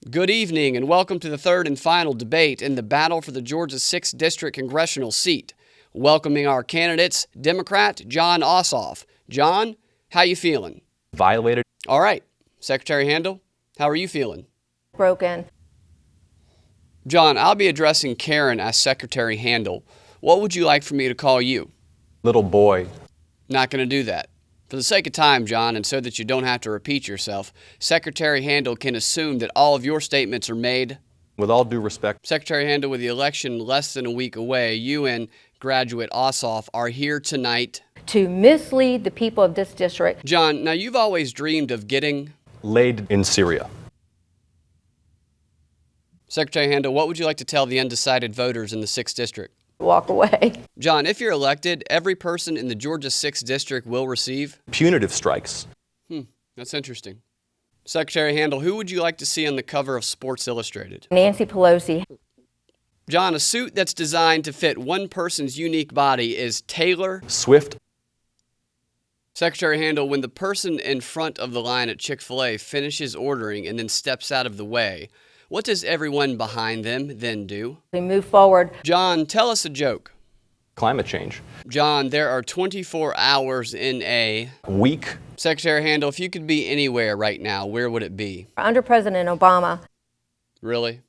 Good evening and welcome to the third and final debate in the battle for the Georgia 6th District Congressional seat. Welcoming our candidates, Democrat Jon Ossoff. Jon, how you feeling? Violated. All right. Secretary Handel, how are you feeling? Broken. Jon, I'll be addressing Karen as Secretary Handel. What would you like for me to call you? Little boy. Not going to do that. For the sake of time, Jon, and so that you don't have to repeat yourself, Secretary Handel can assume that all of your statements are made. With all due respect, Secretary Handel, with the election less than a week away, you and graduate Ossoff are here tonight To mislead the people of this district. Jon, now you've always dreamed of getting laid in Syria. Secretary Handel, what would you like to tell the undecided voters in the 6th District? Walk away. Jon, if you're elected, every person in the Georgia 6th District will receive Punitive strikes. That's interesting. Secretary Handel, who would you like to see on the cover of Sports Illustrated? Nancy Pelosi. Jon, a suit that's designed to fit one person's unique body is tailor Swift. Secretary Handel, when the person in front of the line at Chick-fil-A finishes ordering and then steps out of the way, what does everyone behind them then do? We move forward. Jon, tell us a joke. Climate change. Jon, there are 24 hours in a Week. Secretary Handel, if you could be anywhere right now, where would it be? Under President Obama. Really?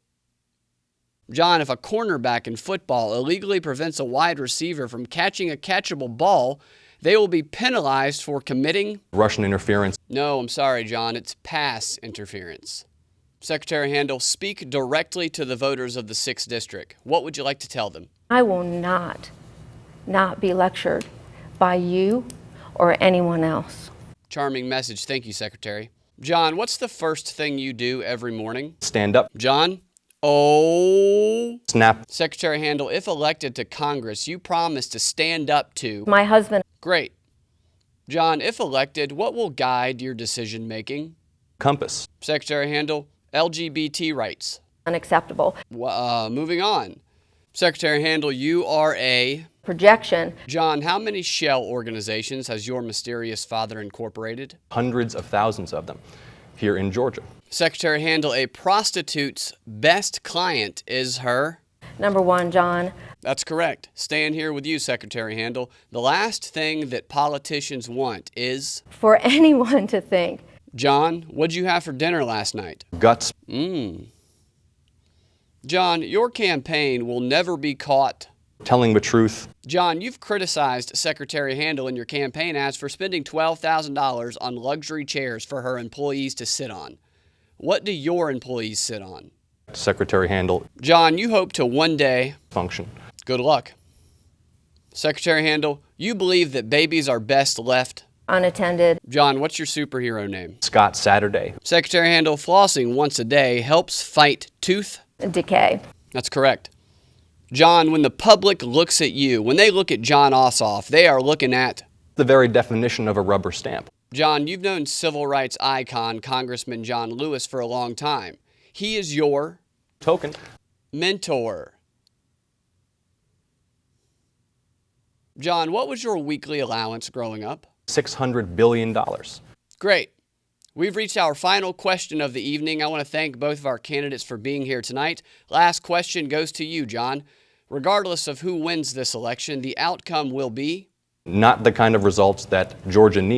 Jon, if a cornerback in football illegally prevents a wide receiver from catching a catchable ball, they will be penalized for committing Russian interference. No, I'm sorry, Jon. It's pass interference. Secretary Handel, speak directly to the voters of the 6th District. What would you like to tell them? I will not be lectured by you or anyone else. Charming message. Thank you, Secretary. Jon, what's the first thing you do every morning? Stand up. Jon? Snap. Secretary Handel, if elected to Congress, you promise to stand up to My husband. Great. Jon, if elected, what will guide your decision making? Compass. Secretary Handel, LGBT rights. Unacceptable. Moving on. Secretary Handel, you are a Projection. Jon, how many shell organizations has your mysterious father incorporated? Hundreds of thousands of them here in Georgia. Secretary Handel, a prostitute's best client is her? Number one, Jon. That's correct. Staying here with you, Secretary Handel. The last thing that politicians want is? For anyone to think. Jon, what'd you have for dinner last night? Guts. Jon, your campaign will never be caught Telling the truth. Jon, you've criticized Secretary Handel in your campaign ads for spending $12,000 on luxury chairs for her employees to sit on. What do your employees sit on? Secretary Handel. Jon, you hope to one day Function. Good luck. Secretary Handel, you believe that babies are best left Unattended. Jon, what's your superhero name? Scott Saturday. Secretary Handel, flossing once a day helps fight tooth Decay. That's correct. Jon, when the public looks at you, when they look at Jon Ossoff, they are looking at The very definition of a rubber stamp. Jon, you've known civil rights icon Congressman John Lewis for a long time. He is your Token. mentor. Jon, what was your weekly allowance growing up? $600 billion. Great. We've reached our final question of the evening. I want to thank both of our candidates for being here tonight. Last question goes to you, Jon. Regardless of who wins this election, the outcome will be? Not the kind of results that Georgia needs.